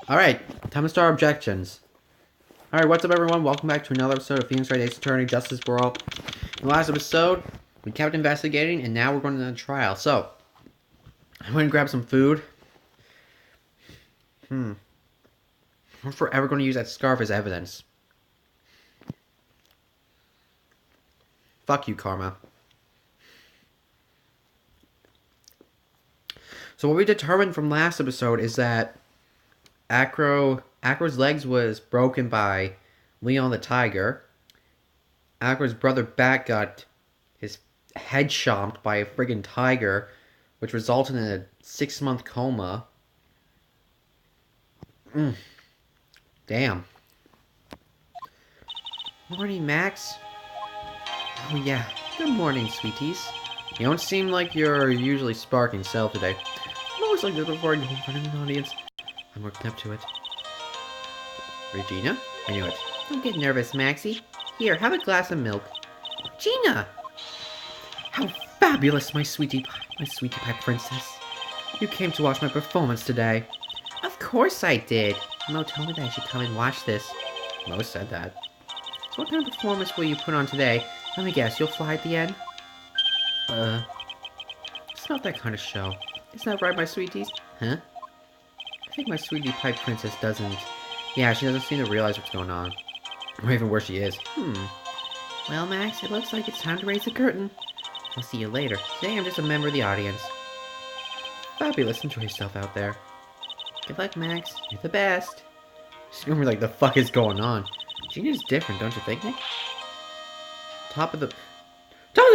Alright, time to start objections. Alright, what's up everyone? Welcome back to another episode of Phoenix Wright Ace Attorney Justice for All. In the last episode, we kept investigating, and now we're going to the trial. So, I'm going to grab some food. We're forever going to use that scarf as evidence. Fuck you, Karma. So what we determined from last episode is that Acro's legs was broken by Leon the Tiger. Acro's brother Bat got his head chomped by a friggin' tiger, which resulted in a 6-month coma. Damn. Morning, Max. Oh yeah, good morning, sweeties. You don't seem like you're usually sparking self today. I'm always like this before I go in front of an audience. I'm working up to it. Regina? I knew it. Don't get nervous, Maxie. Here, have a glass of milk. Regina! How fabulous, my sweetie pie princess. You came to watch my performance today. Of course I did. Mo told me that I should come and watch this. Mo said that. So what kind of performance will you put on today? Let me guess, you'll fly at the end? It's not that kind of show. Isn't that right, my sweeties? Huh? I think my sweetie pie princess doesn't... Yeah, she doesn't seem to realize what's going on. Or even where she is. Well, Max, it looks like it's time to raise the curtain. I'll see you later. Today I'm just a member of the audience. Fabulous. Enjoy yourself out there. Good luck, Max. You're the best. She's gonna be like, the fuck is going on? Gina's different, don't you think, Nick? Top of the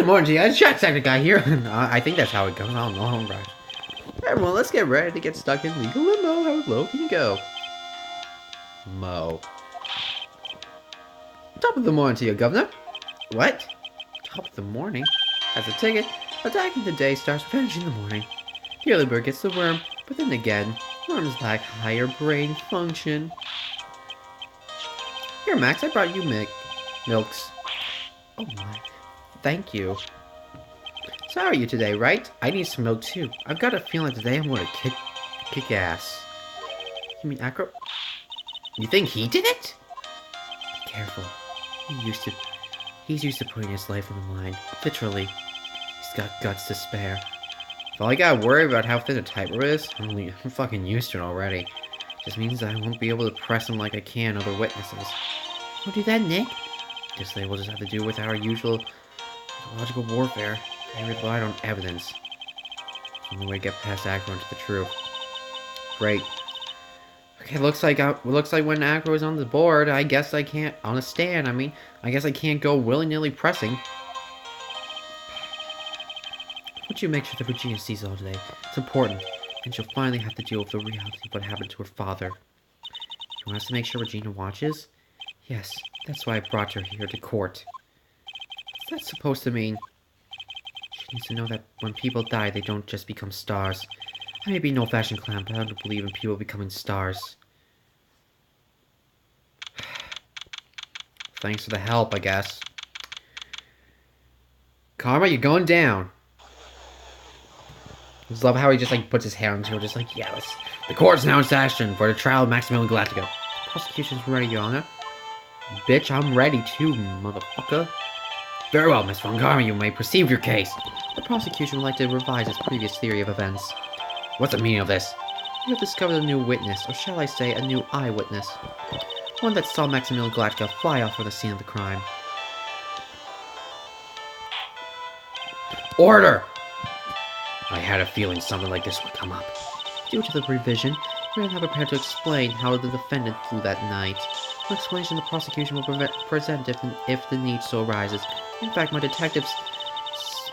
morning, Gina. Chat second guy here. I think that's how it goes. I don't know. Right. Everyone, let's get ready to get stuck in legal limbo. How low can you go? Mo. Top of the morning to you, Governor. What? Top of the morning? As a ticket, attacking the day starts revenge in the morning. The early bird gets the worm, but then again, worms lack higher brain function. Here, Max, I brought you milks. Oh my. Thank you. So how are you today, right? I need some milk too. I've got a feeling today I'm gonna kick ass. You mean Acro? You think he did it? Be careful. He's used to putting his life on the line. Literally. He's got guts to spare. If all I gotta worry about how thin a tightrope is, I'm fucking used to it already. Just means I won't be able to press him like I can other witnesses. Don't do that, Nick. Guess they will just have to do with our usual logical warfare. They relied on evidence. It's the only way to get past Acro into the truth. Great. Okay, looks like when Acro is on the board, I guess I can't, on a stand, I guess I can't go willy-nilly pressing. Would you make sure that Regina sees it all today? It's important, and she'll finally have to deal with the reality of what happened to her father. You want us to make sure Regina watches? Yes, that's why I brought her here to court. What's that supposed to mean? She needs to know that when people die, they don't just become stars. I may be an old-fashioned clown, but I don't believe in people becoming stars. Thanks for the help, I guess. Karma, you're going down. I just love how he just puts his hand into it, just yes. The court's now in session for the trial of Maximilian Galactico. Prosecution's ready, Your Honor. Bitch, I'm ready too, motherfucker. Very well, Miss Von Karma, you may proceed with your case. The prosecution would like to revise its previous theory of events. What's the meaning of this? You have discovered a new witness, or shall I say, a new eyewitness. One that saw Maximilian Galactica fly off from the scene of the crime. Order! I had a feeling something like this would come up. Due to the revision, we are now prepared to explain how the defendant flew that night. An explanation the prosecution will present if the need so arises. In fact, my detectives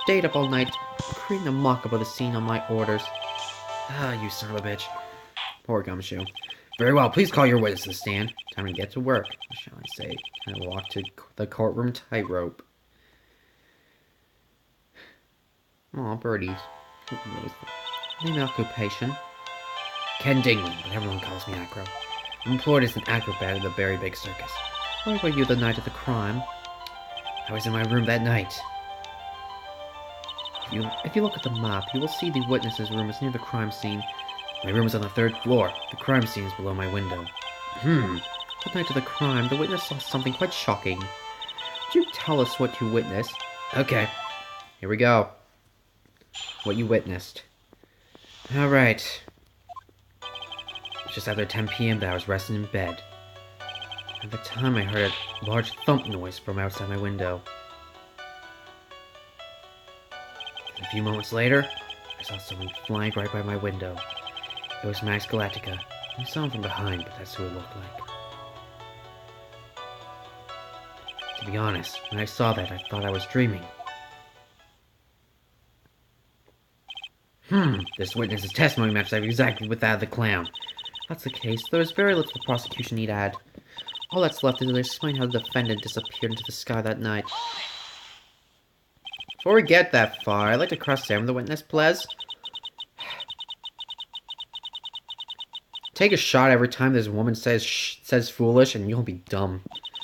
stayed up all night, creating a mock-up of the scene on my orders. Ah, you son of a bitch. Poor Gumshoe. Very well, please call your witness to the stand. Time to get to work, shall I say. And walk to the courtroom tightrope. Aw, birdies. Name and occupation. Ken Dingley, but everyone calls me Acro. I'm employed as an acrobat in the very big circus. Where were you the night of the crime? I was in my room that night. If you look at the map, you will see the witness's room is near the crime scene. My room is on the 3rd floor. The crime scene is below my window. The night of the crime, the witness saw something quite shocking. Would you tell us what you witnessed? Okay, here we go. What you witnessed. Alright. It's just after 10 p.m. that I was resting in bed. At the time, I heard a large thump noise from outside my window. A few moments later, I saw someone flying right by my window. It was Max Galactica. I saw him from behind, but that's who it looked like. To be honest, when I saw that, I thought I was dreaming. This witness's testimony matches up exactly with that of the clown. If that's the case, there is very little the prosecution need add. All that's left is to explain how the defendant disappeared into the sky that night. Before we get that far, I'd like to cross-examine the witness, please. Take a shot every time this woman says foolish, and you'll be dumb.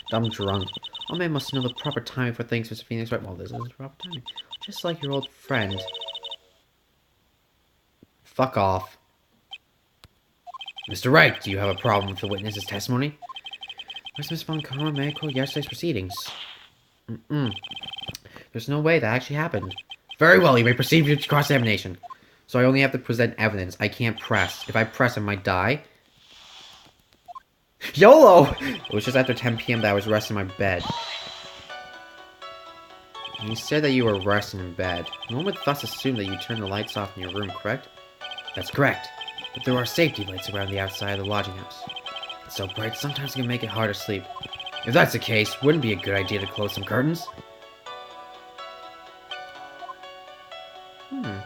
Dumb drunk. All man must know the proper timing for things, Mr. Phoenix. Right, well, this is the proper timing. Just like your old friend. Fuck off. Mr. Wright, do you have a problem with the witness's testimony? Where's Miss Von Karma medical yesterday's proceedings? There's no way that actually happened. Very well, you may proceed with cross-examination. So I only have to present evidence. I can't press. If I press, I might die. YOLO! It was just after 10 p.m. that I was resting in my bed. You said that you were resting in bed. One would thus assume that you turned the lights off in your room, correct? That's correct. But there are safety lights around the outside of the lodging house. It's so bright, sometimes it can make it hard to sleep. If that's the case, wouldn't it be a good idea to close some curtains? I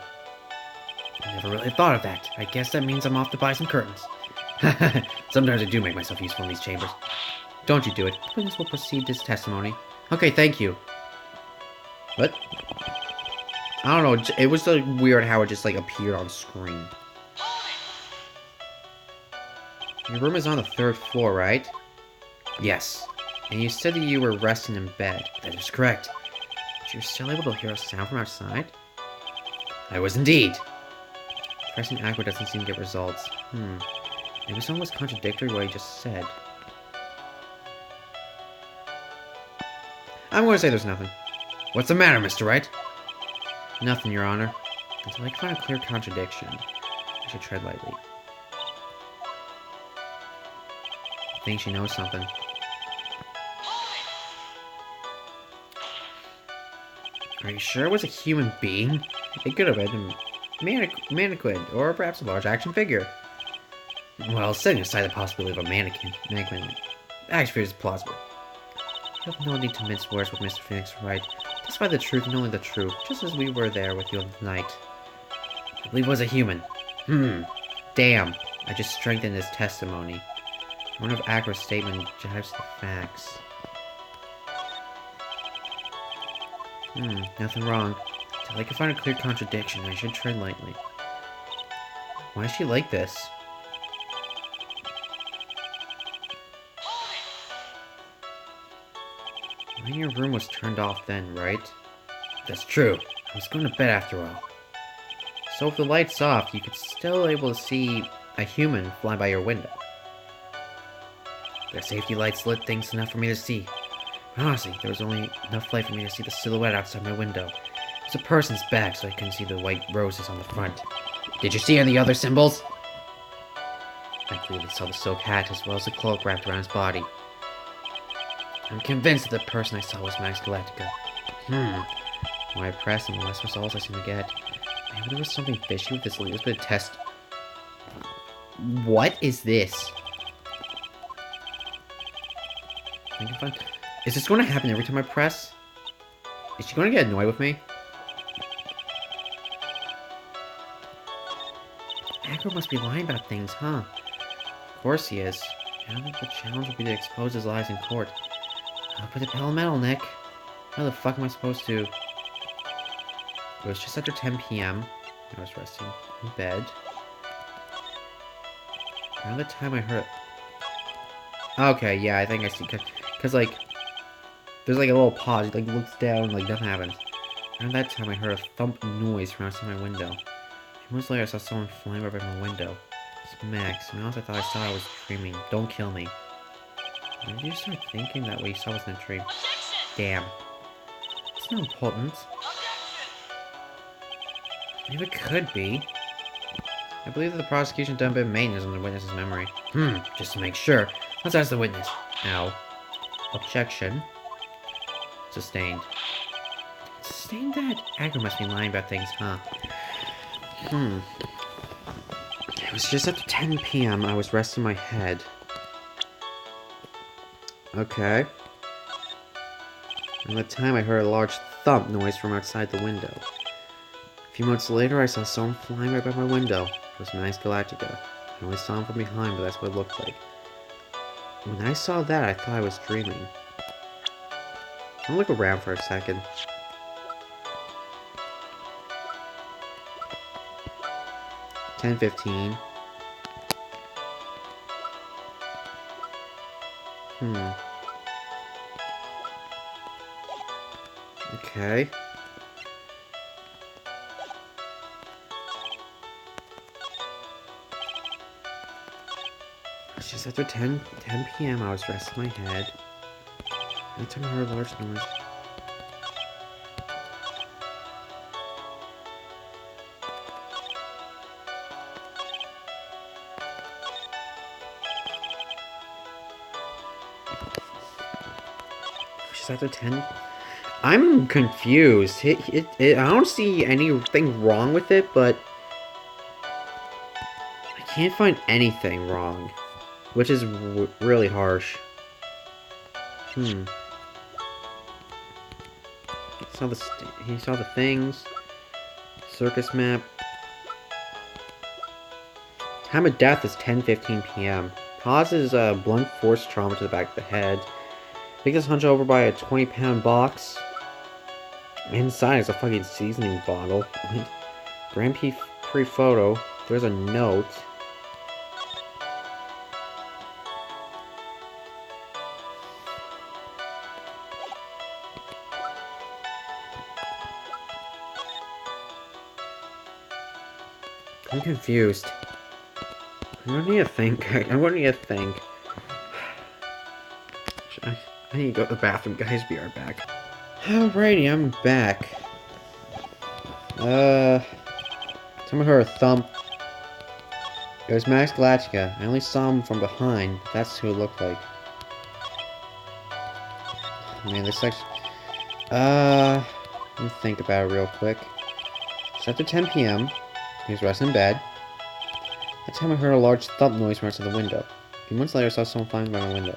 never really thought of that. I guess that means I'm off to buy some curtains. Sometimes I do make myself useful in these chambers. Don't you do it. Witness will proceed this testimony. Okay, thank you. What? I don't know, it was like weird how it just like appeared on screen. Your room is on the 3rd floor, right? Yes. And you said that you were resting in bed. That is correct. But you're still able to hear a sound from outside? I was indeed. Pressing aqua doesn't seem to get results. Maybe something was contradictory what he just said. I'm going to say there's nothing. What's the matter, Mr. Wright? Nothing, Your Honor. Until I can find a clear contradiction, I should tread lightly. I think she knows something. Are you sure it was a human being? It could have been a mannequin, or perhaps a large action figure. Well, setting aside the possibility of a mannequin action figure is plausible. You have no need to mince words with Mr. Phoenix, Wright. Testify the truth and only the truth, just as we were there with you on the night. I believe it was a human. Damn. I just strengthened his testimony. One of Agra's statement jives the facts. Nothing wrong. Until I can find a clear contradiction, I should tread lightly. Why is she like this? When your room was turned off then, right? That's true. I was going to bed after all. So if the light's off, you could still able to see a human fly by your window. The safety lights lit things enough for me to see. But honestly, there was only enough light for me to see the silhouette outside my window. It was a person's back, so I couldn't see the white roses on the front. Did you see any other symbols? I clearly saw the silk hat as well as the cloak wrapped around his body. I'm convinced that the person I saw was Max Galactica. The more I press, the less results I seem to get. Maybe there was something fishy with this latest bit of test. What is this? Is this going to happen every time I press? Is she going to get annoyed with me? Agro must be lying about things, huh? Of course he is. I don't think the challenge will be to expose his lies in court. I'll put the metal, Nick. How the fuck am I supposed to? It was just after 10 p.m. I was resting in bed. Around the time I heard... Okay, yeah, I think I see. Because, like, there's, like, a little pause. He, like, looks down, like, nothing happens. Around that time, I heard a thump noise from outside my window. A few months later, I saw someone flying right by my window. Max. And also I thought I was dreaming. Don't kill me. When did you start thinking that what you saw was in a dream? Damn. It's not important. Maybe it could be. I believe that the prosecution done a bit of maintenance on the witness's memory. Just to make sure. Let's ask the witness. Ow. Objection. Sustained. Sustained that? Agar must be lying about things, huh? It was just after 10 p.m. I was resting my head. Okay. And at the time I heard a large thump noise from outside the window. A few months later I saw someone flying right by my window. It was Max Galactica. I only saw him from behind, but that's what it looked like. When I saw that, I thought I was dreaming. I'll look around for a second. $10:15. Okay. It's just after 10 p.m. I was resting my head. Anytime I heard a large noise. Just after 10. I'm confused. I don't see anything wrong with it, but I can't find anything wrong, which is really harsh. He saw the things. Circus map. Time of death is 10:15 p.m. Causes blunt force trauma to the back of the head. Victim's hunched over by a 20-pound box. Inside is a fucking seasoning bottle. Grand Prix photo. There's a note. I'm confused. I'm gonna need to think. I'm gonna need to think. I need to go to the bathroom, guys. Be right back. Alrighty, I'm back. Someone heard a thump. It was Max Galactica. I only saw him from behind. That's who it looked like. Man, this section. Let me think about it real quick. It's after 10 p.m. He was resting in bed. That time I heard a large thump noise from outside the window. A few months later, I saw someone flying by my window.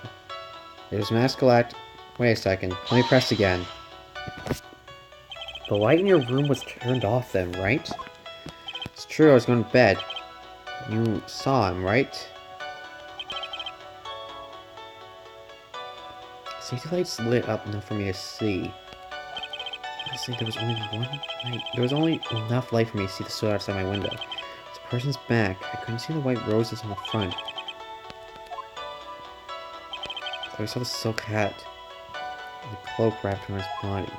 It was Max Galactica. Wait a second. Let me press again. The light in your room was turned off then, right? It's true, I was going to bed. You saw him, right? Safety lights lit up enough for me to see. Honestly, there was only one light. There was only enough light for me to see the silhouette outside my window. It's a person's back. I couldn't see the white roses on the front. So I saw the silk hat and the cloak wrapped around his body.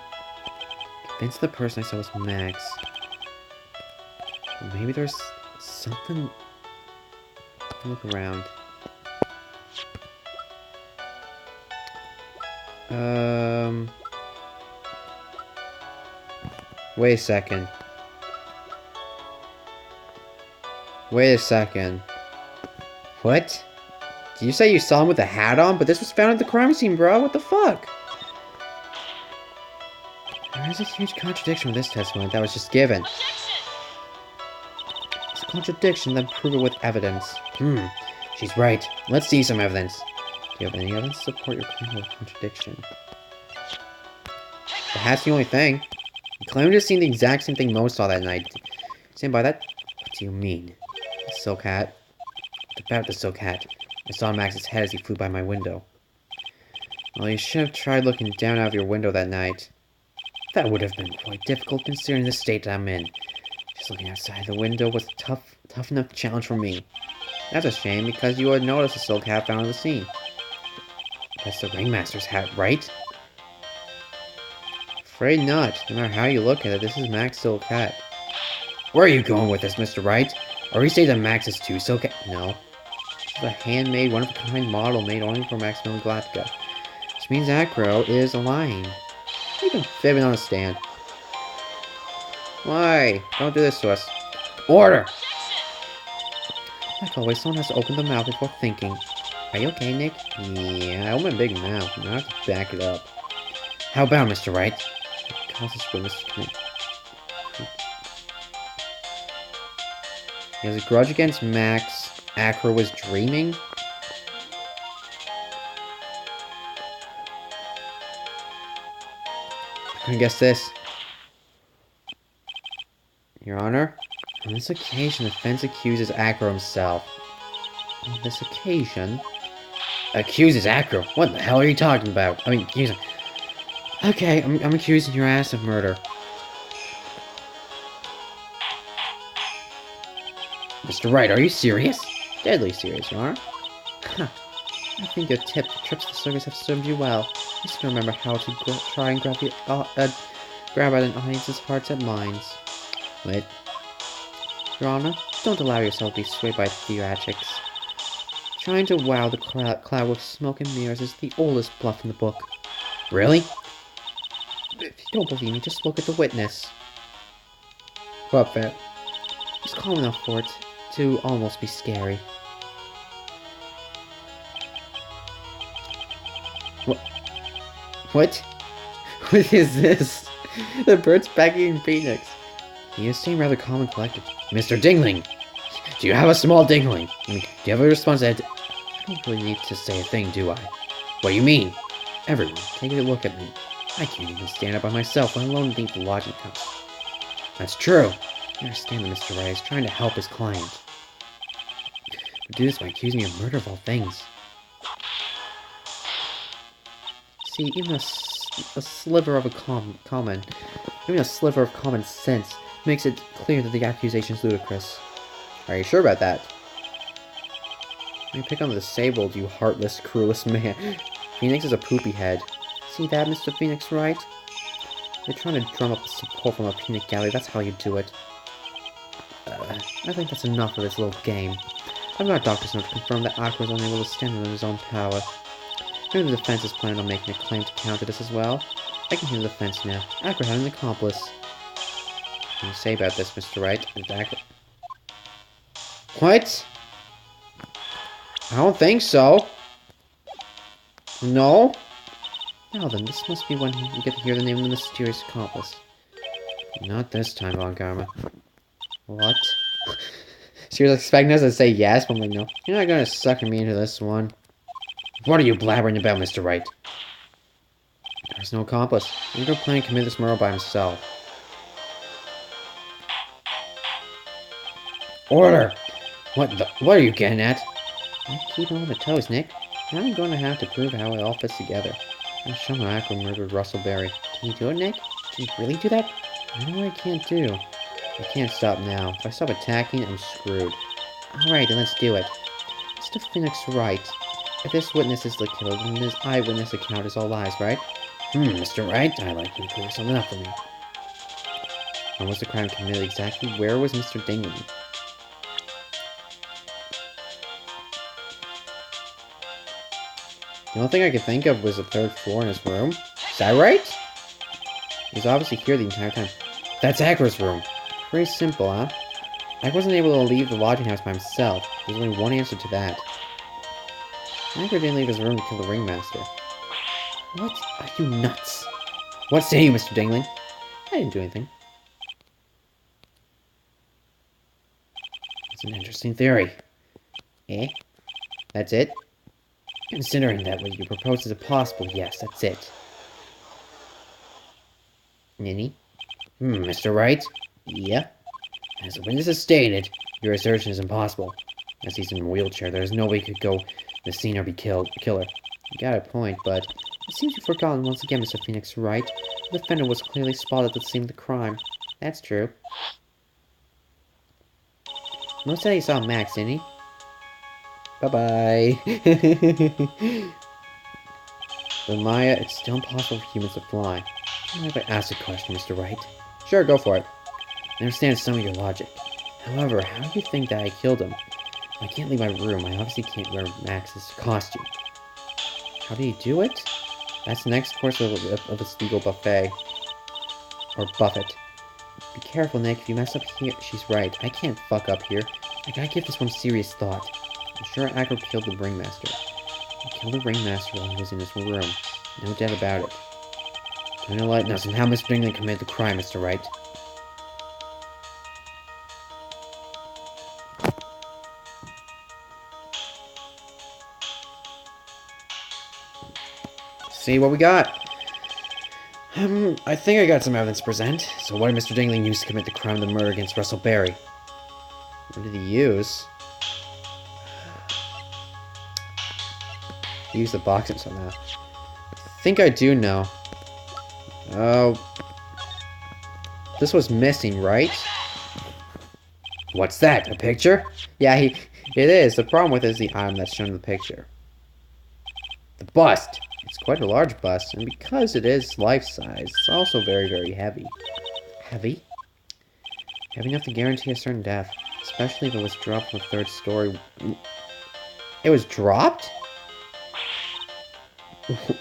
Convinced the person I saw was Max. But maybe there's something. Look around. Wait a second. Wait a second. What? Did you say you saw him with a hat on? But this was found at the crime scene, bro. What the fuck? There is a huge contradiction with this testimony that was just given. It's a contradiction, then prove it with evidence. She's right. Let's see some evidence. Do you have any evidence to support your claim of contradiction? The hat's the only thing. You claim to have seen the exact same thing Mo saw that night. Stand by that? What do you mean? The silk hat? What about the silk hat? I saw Max's head as he flew by my window. Well, you should have tried looking down out of your window that night. That would have been quite difficult considering the state I'm in. Just looking outside the window was a tough enough challenge for me. That's a shame, because you would notice the silk hat found on the scene. That's the ringmaster's hat, right? Afraid not. No matter how you look at it, this is Max's silk hat. Where are you going with this, Mr. Wright? Or you say that Max is too so no. This is a handmade, one-of-a-kind model made only for Maximilian Galactica. Which means Acro is lying. Even fibbing on a stand. Why? Don't do this to us. Order! Like always, someone has to open the mouth before thinking. Are you okay, Nick? Yeah, I open a big mouth. Now I have to back it up. How about, Mr. Wright? Calls this witness to commit. He has a grudge against Max. Acro was dreaming? I couldn't guess this. Your Honor? On this occasion, the defense accuses Acro himself. On this occasion? Accuses Acro? What the hell are you talking about? I mean, accusing... Okay, I'm accusing your ass of murder. Mr. Wright, are you serious? Deadly serious, Your Honor. Huh. I think your trips to the circus have served you well. Just remember how to try and grab an audience's hearts and minds. Wait. Your Honor, don't allow yourself to be swayed by theatrics. Trying to wow the cloud with smoke and mirrors is the oldest bluff in the book. Really? If you don't believe me, just look at the witness. Well, fair. He's calm enough for it to almost be scary. What? What? What is this? The bird's begging Phoenix. He is staying rather calm and collected. Mr. Dingling! Do you have a small dingling? I mean, do you have a response that I don't really need to say a thing, do I? What do you mean? Everyone, take a look at me. I can't even stand up by myself, let alone leave the lodging house. That's true. I understand that Mr. Wright is trying to help his client. But do this by accusing me of murder of all things. See, even a sliver of a sliver of common sense makes it clear that the accusation is ludicrous. Are you sure about that? You pick on the disabled, you heartless, cruelest man. Phoenix is a poopy head. See that, Mr. Phoenix Wright? You're trying to drum up support from a peanut gallery, that's how you do it. I think that's enough of this little game. I've got a doctor's note to confirm that Aqua is unable to stand on his own power. Maybe the defense is planning on making a claim to counter this as well. I can hear the defense now. Aqua had an accomplice. What do you say about this, Mr. Wright? Exactly. What? I don't think so. No? Now then, this must be when you get to hear the name of the mysterious accomplice. Not this time, Von Karma. What? She was expecting us to say yes, but I'm like, no. You're not gonna sucker me into this one. What are you blabbering about, Mr. Wright? There's no accomplice. He's gonna plan to commit this murder by himself. Order! What are you getting at? I'm keeping on the toes, Nick. I'm going to have to prove how it all fits together. I'm sure my Aqua murdered Russell Berry. Can you do it, Nick? Can you really do that? I know what I can't do. I can't stop now. If I stop attacking, I'm screwed. Alright, then let's do it. Mr. Phoenix Wright. If this witness is the killer, then this eyewitness account is all lies, right? Mr. Wright, I'd like you to clear something up for me. When was the crime committed exactly? Where was Mr. Dingley? The only thing I could think of was the third floor in his room. Is that right? He was obviously here the entire time. That's Agra's room. Pretty simple, huh? I wasn't able to leave the lodging house by himself. There's only one answer to that. Agra didn't leave his room to kill the ringmaster. What? Are you nuts? What say you, Mr. Dingling? I didn't do anything. It's an interesting theory. Eh? That's it? Considering that what you propose is impossible, yes, that's it. Ninny? Mr. Wright? Yeah? As the witness has stated, your assertion is impossible. As he's in a wheelchair, there is no way he could go the scene or be killer. You got a point, but it seems you've forgotten once again, Mr. Phoenix Wright. The defendant was clearly spotted at the scene of the crime. That's true. Most said he saw Max, didn't he? Bye-bye. But Maya, it's still impossible for humans to fly. Mind if I ask a question, Mr. Wright? Sure, go for it. I understand some of your logic. However, how do you think that I killed him? I can't leave my room. I obviously can't wear Max's costume. How do you do it? That's the next course of this legal buffet. Or buffet. Be careful, Nick. If you mess up here... She's right. I can't fuck up here. I gotta give this one serious thought. I'm sure Acro killed the ringmaster. He killed the ringmaster while he was in his room. No doubt about it. I know light knows how Mr. Dingley committed the crime, Mr. Wright. See what we got. I think I got some evidence to present. So what did Mr. Dingley use to commit the crime of the murder against Russell Berry? What did he use? He used the boxing somehow. I think I do know. Oh. This was missing, right? What's that? A picture? Yeah, it is. The problem with it is the item that's shown in the picture. The bust. It's quite a large bust, and because it is life-size, it's also very, very heavy. Heavy? Heavy enough to guarantee a certain death, especially if it was dropped from the third story. It was dropped?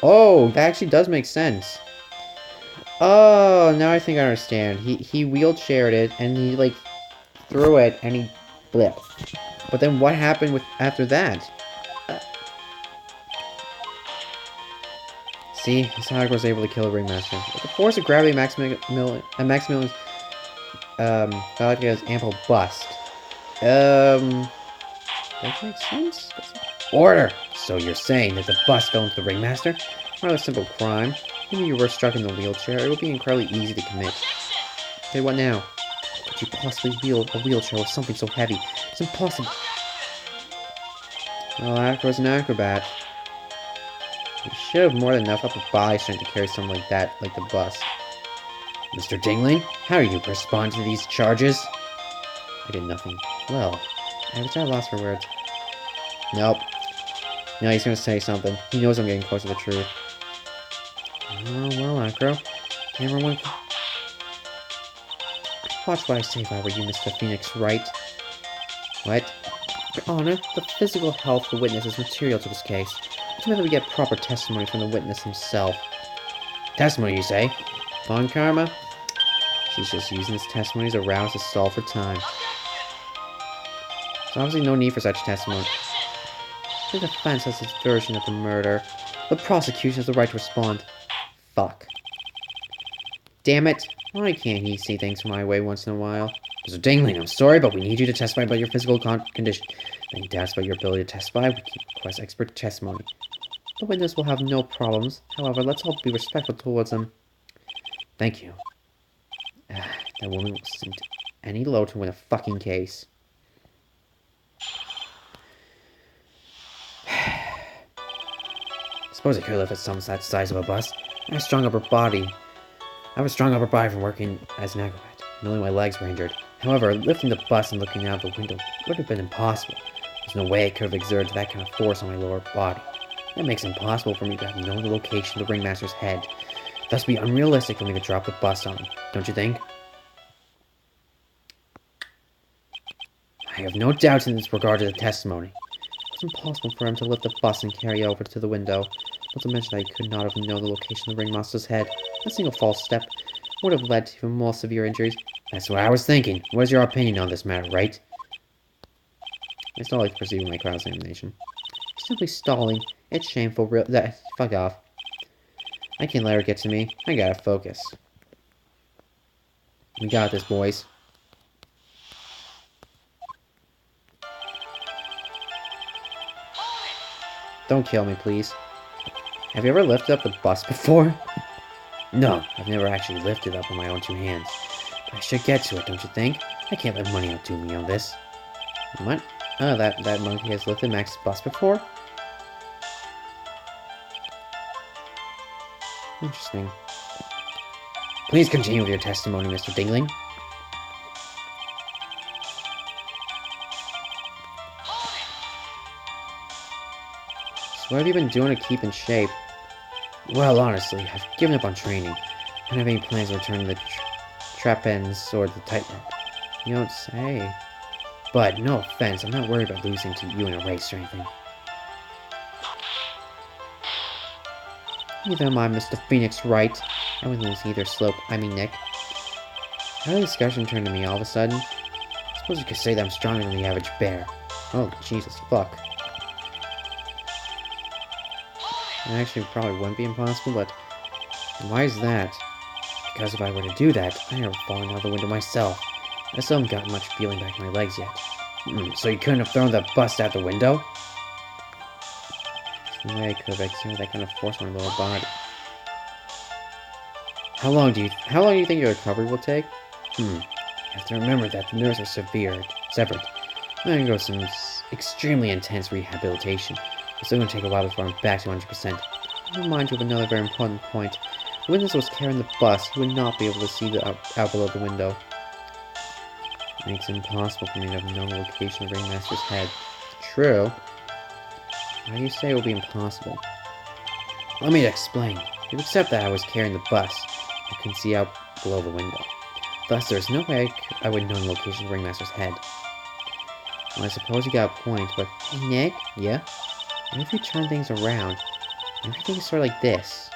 Oh, that actually does make sense. Oh, now I think I understand. He wheelchaired it, and he, like, threw it, and he blipped. But then what happened after that? See, this hack was able to kill the ringmaster. With the force of gravity, Maximilian's ample bust. That makes sense? Order! So you're saying that the bust fell into the ringmaster? Rather simple crime. Even if you were struck in the wheelchair, it would be incredibly easy to commit. Okay, what now? How could you possibly wheel a wheelchair with something so heavy? It's impossible. Well, Acro was an acrobat. You should have more than enough upper body strength to carry something like that, like the bus. Mr. Dingling, how are you to respond to these charges? I did nothing. Well, I was at a loss for words. Nope. Now he's gonna say something. He knows I'm getting close to the truth. Oh, well, Acro. Camera one. Watch what I say if I were you, Mr. Phoenix, right? What? Your Honor, the physical health of the witness is material to this case. It's better we get proper testimony from the witness himself. Testimony, you say? Von Karma? She's just using this testimony as a rouse to stall for time. There's obviously no need for such testimony. The defense has its version of the murder. The prosecution has the right to respond. Fuck. Damn it. Why can't he see things my way once in a while? Mr. Dingling, I'm sorry, but we need you to testify about your physical condition. Any doubts about your ability to testify, we can request expert testimony. The witness will have no problems. However, let's all be respectful towards him. Thank you. That woman wasn't any low to win a fucking case. Suppose I could lift at some such size of a bus. I have a strong upper body. From working as an acrobat, and only my legs were injured. However, lifting the bus and looking out the window would have been impossible. There's no way I could have exerted that kind of force on my lower body. That makes it impossible for me to have known the location of the ringmaster's head. Thus, be unrealistic for me to drop the bus on him, don't you think? I have no doubts in this regard to the testimony. It's impossible for him to lift the bus and carry over to the window. Not to mention that he could not have known the location of the ringmaster's head. A single false step would have led to even more severe injuries. That's what I was thinking. What is your opinion on this matter, right? I still like to proceed with my cross-examination. Simply stalling. It's shameful. Fuck off. I can't let her get to me. I gotta focus. We got this, boys. Don't kill me, please. Have you ever lifted up the bus before? No, I've never actually lifted up with my own two hands. But I should get to it, don't you think? I can't let money outdo me on this. What? Oh, that monkey has lifted Max's bus before? Interesting. Please continue with your testimony, Mr. Dingling. So what have you been doing to keep in shape? Well, honestly, I've given up on training. I don't have any plans to return to the trapeze or the tightrope. You don't say. But no offense, I'm not worried about losing to you in a race or anything. Neither am I, Mr. Phoenix Wright. I wouldn't lose either, Nick. How did the discussion turn to me all of a sudden? I suppose you could say that I'm stronger than the average bear. Oh, Jesus, fuck. It actually probably wouldn't be impossible, but why is that? Because if I were to do that, I'd have fallen out the window myself. I still haven't got much feeling back in my legs yet. So you couldn't have thrown the bust out the window? There's no way I could have exerted that kind of force on my lower body. How long do you think your recovery will take? You have to remember that the nerves are severed. I'm going to go some extremely intense rehabilitation. It's still going to take a while before I'm back to 100%. I'll remind you of another very important point. The witness was carrying the bus. He would not be able to see out below the window. It makes it impossible for me to have known the location of the Ringmaster's head. True. Why do you say it will be impossible? Let me explain. You accept that I was carrying the bus. I couldn't see out below the window. Thus, there's no way I would know the location of the Ringmaster's head. Well, I suppose you got a point, but... Hey, Nick? Yeah? What if you turn things around? Everything's sort of like this.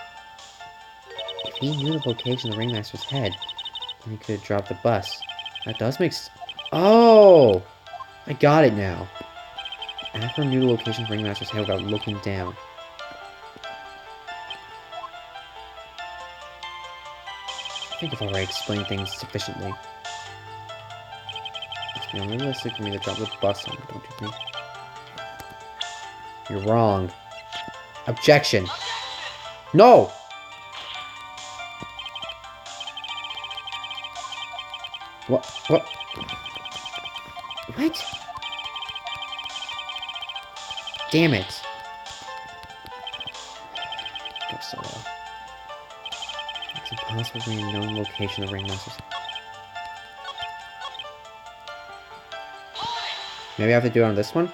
If he knew the location of the Ringmaster's head, then he could have dropped the bus. That does make sense. Oh! I got it now. Acro knew the location of the Ringmaster's head without looking down. I think I've already explained things sufficiently. It's unrealistic for me to drop the bus on him, don't you think? You're wrong. Objection! No! What? What? What? Damn it. Go so well. It's impossible for me to know the location of the Ringmasters. Maybe I have to do it on this one?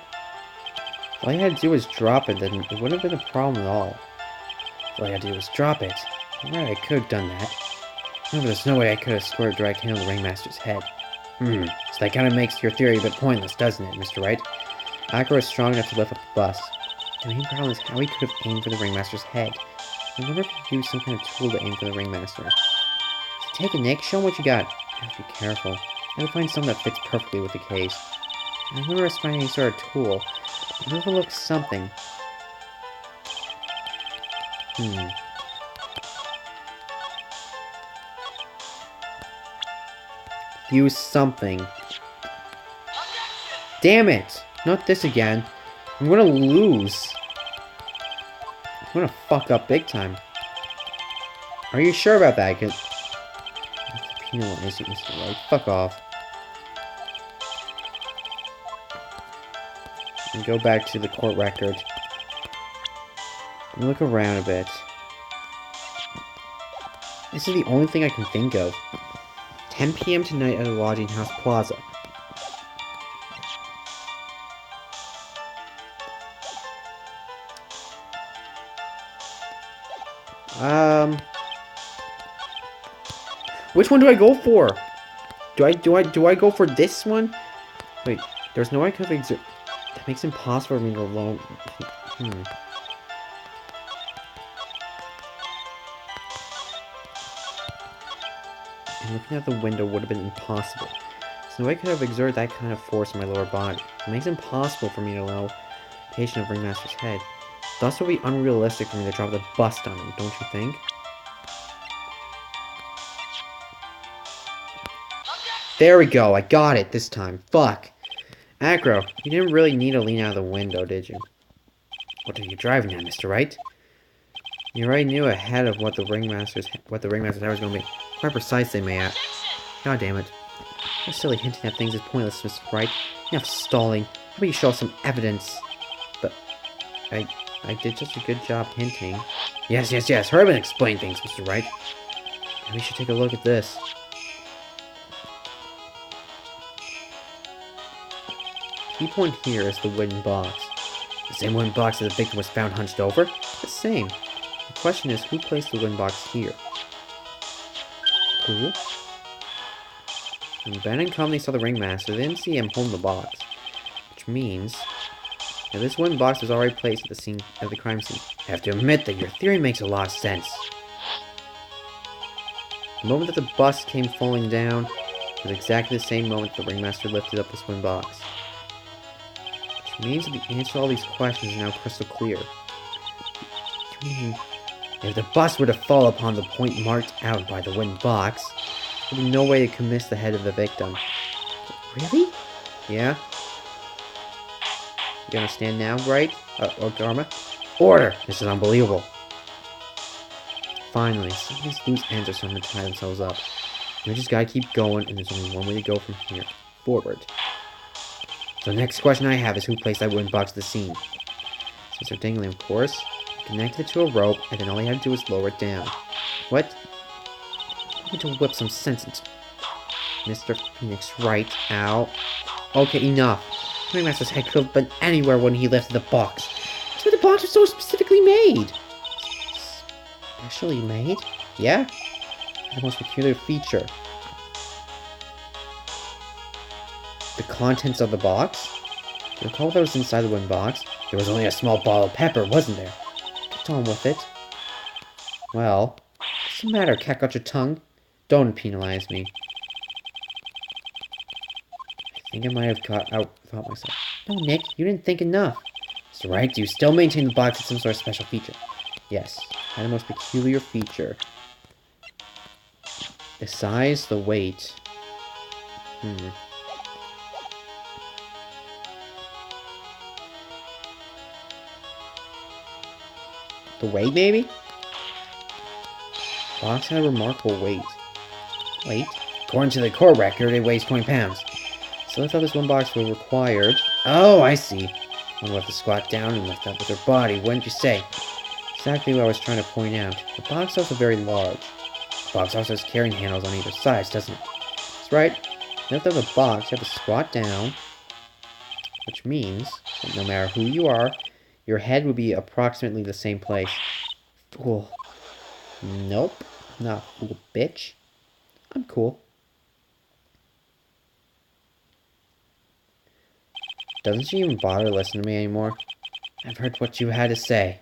All I had to do was drop it, then it wouldn't have been a problem at all. All I had to do was drop it. Right, I could have done that. However, there's no way I could have scored a direct hit on the Ringmaster's head. So that kind of makes your theory a bit pointless, doesn't it, Mr. Wright? Acro is strong enough to lift up the bus. The main problem is how he could have aimed for the Ringmaster's head. I wonder if he used some kind of tool to aim for the Ringmaster. So take it, Nick. Show him what you got. You have to be careful. I have to find something that fits perfectly with the case. I remember us finding any sort of tool. I overlooked something. Use something. Damn it! Not this again. I'm gonna lose. I'm gonna fuck up big time. Are you sure about that? Cause penalize you, Mr. Wright. Fuck off. And go back to the court record. And look around a bit. This is the only thing I can think of. 10 p.m. tonight at a lodging house plaza. Which one do I go for? Do I go for this one? Wait, there's no way I could have that makes it impossible for me to alone. And looking out the window would have been impossible. So no way I could have exerted that kind of force in my lower body. It makes it impossible for me to know the location of Ringmaster's head. Thus it would be unrealistic for me to drop the bust on him, don't you think? There we go, I got it this time. Fuck. Acro, you didn't really need to lean out of the window, did you? What are you driving at, Mr. Wright? You already knew ahead of what the Ringmaster's head was going to be. Quite precisely, may I? God damn it. Your silly hinting at things is pointless, Mr. Wright. Enough stalling. How about you show us some evidence? But I did such a good job hinting. Yes. Hurry up and explain things, Mr. Wright. Maybe we should take a look at this. Key point here is the wooden box. The same wooden box that the victim was found hunched over? The same. The question is, who placed the wooden box here? Who? When Ben and company saw the ringmaster, they didn't see him holding the box. Which means that this wooden box was already placed at the scene of the crime scene. I have to admit that your theory makes a lot of sense. The moment that the bus came falling down was exactly the same moment the ringmaster lifted up this wooden box. Which means that the answer to all these questions is now crystal clear. If the bus were to fall upon the point marked out by the wooden box, there would be no way it could miss the head of the victim. Really? Yeah? You understand now, right? Garma? Order! This is unbelievable. Finally, some of these loose ends are starting to tie themselves up. We just gotta keep going, and there's only one way to go from here. Forward. So the next question I have is who placed that wooden box at the scene? Since they're dangling, of course. Connected it to a rope, and then all you have to do is lower it down. What? I need to whip some sense into Mr. Phoenix Wright. Ow. Okay, enough. The ringmaster's head could have been anywhere when he lifted the box. That's why the box was so specifically made. Specially made? Yeah? The most peculiar feature. The contents of the box? Do you recall what was inside the wooden box? There was only a small bottle of pepper, wasn't there? Get on with it. Well, what's the matter? Cat got your tongue? Don't penalize me. I think I might have outthought myself. No, Nick, you didn't think enough. Mr. Wright, do you still maintain the box as some sort of special feature? Yes, had the most peculiar feature. The size, the weight. The weight, maybe? The box had a remarkable weight. Weight? According to the court record, it weighs 20 pounds. So I thought this one box was required. Oh, I see. One will have to squat down and lift up with her body, wouldn't you say? Exactly what I was trying to point out. The box is also very large. The box also has carrying handles on either side, doesn't it? That's right. To lift up the box, you have to squat down, which means that no matter who you are, your head would be approximately the same place. Fool. Nope. Not fool, bitch. I'm cool. Doesn't she even bother listening to me anymore? I've heard what you had to say.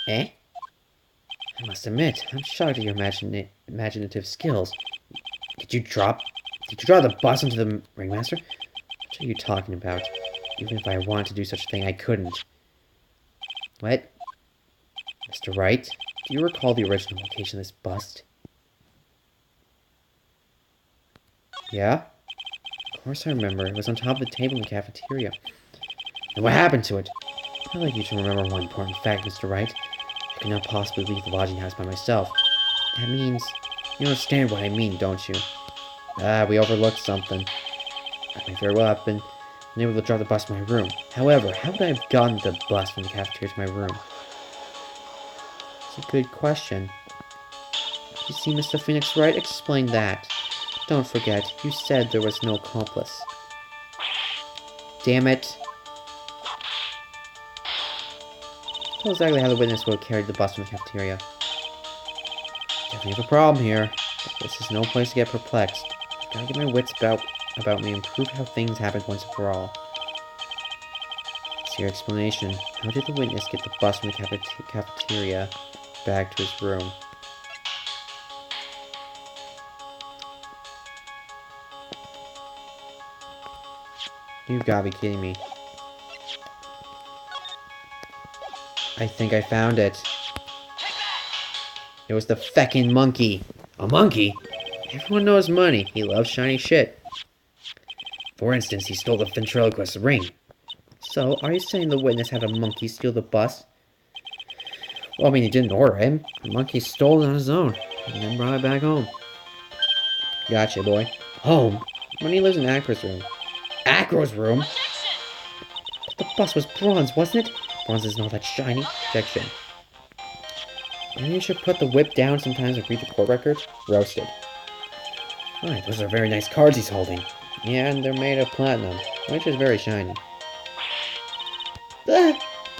Eh? I must admit, I'm shocked at your imaginative skills. Did you draw the bus into the ringmaster? What are you talking about? Even if I wanted to do such a thing, I couldn't. What? Mr. Wright, do you recall the original location of this bust? Yeah? Of course I remember. It was on top of the table in the cafeteria. And what happened to it? I'd like you to remember one important fact, Mr. Wright. I could not possibly leave the lodging house by myself. That means... You understand what I mean, don't you? We overlooked something. I may very well have been able to drive the bus to my room. However, how would I have gotten the bus from the cafeteria to my room? It's a good question. You see, Mr. Phoenix Wright, explain that. Don't forget, you said there was no accomplice. Damn it. Tell exactly how the witness would have carried the bus from the cafeteria. Definitely have a problem here, but this is no place to get perplexed. Gotta get my wits about me and prove how things happened once and for all. It's your explanation. How did the witness get the bus from the cafeteria back to his room? You've gotta be kidding me. I think I found it. It was the feckin' monkey. A monkey? Everyone knows money. He loves shiny shit. For instance, he stole the ventriloquist's ring. So, are you saying the witness had a monkey steal the bus? Well, I mean, he didn't order him. The monkey stole it on his own, and then brought it back home. Gotcha, boy. Home? Money lives in Acro's room. Acro's room? But the bus was bronze, wasn't it? Bronze isn't all that shiny. Objection. Maybe you should put the whip down sometimes and read the court records? Roasted. Right, those are very nice cards he's holding. Yeah, and they're made of platinum, which is very shiny.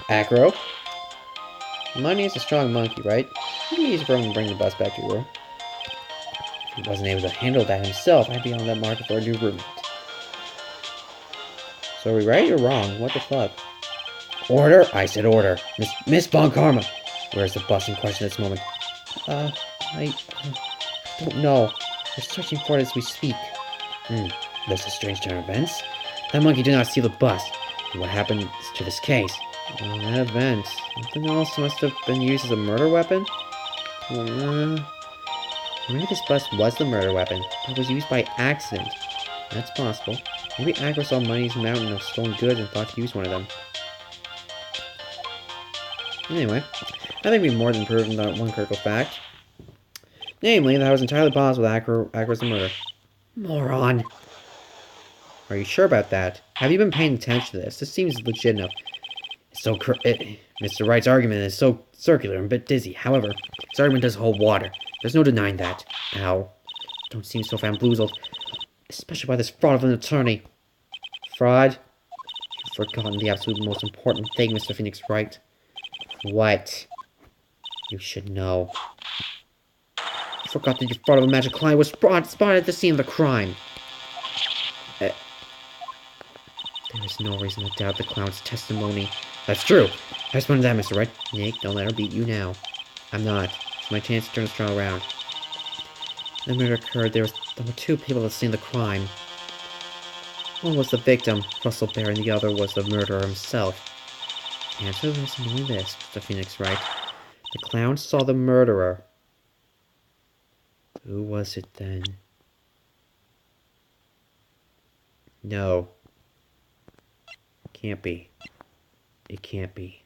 Acro. Money is a strong monkey, right? It'd be easy for him to bring the bus back to your room. If he wasn't able to handle that himself, I'd be on the market for a new roommate. So are we right or wrong? What the fuck? Order? I said order. Miss Von Karma. Where's the bus in question at this moment? I don't know. We're searching for it as we speak. This is strange turn of events. That monkey did not steal the bus. And what happened to this case? That event. Something else must have been used as a murder weapon? Maybe this bus was the murder weapon, but was used by accident. That's possible. Maybe Agro saw Money's mountain of stolen goods and thought to use one of them. Anyway, I think we've more than proven that one critical fact. Namely, that it was entirely possible that Agro's the murderer. Moron! Are you sure about that? Have you been paying attention to this? This seems legit enough. Mr. Wright's argument is so circular and a bit dizzy. However, his argument does hold water. There's no denying that. Ow. Don't seem so bamboozled. Especially by this fraud of an attorney. Fraud? You've forgotten the absolute most important thing, Mr. Phoenix Wright. What? You should know. You forgot that your fraud of a magic client was spotted at the scene of the crime. There is no reason to doubt the clown's testimony. That's true. I responded to that, Mr. Wright. Nick, don't let her beat you now. I'm not. It's my chance to turn this trial around. The murder occurred. There were two people at the scene of the crime. One was the victim, Russell Bear, and the other was the murderer himself. The answer is only this, Mr. Phoenix Wright. The clown saw the murderer. Who was it then? No. Can't be. It can't be.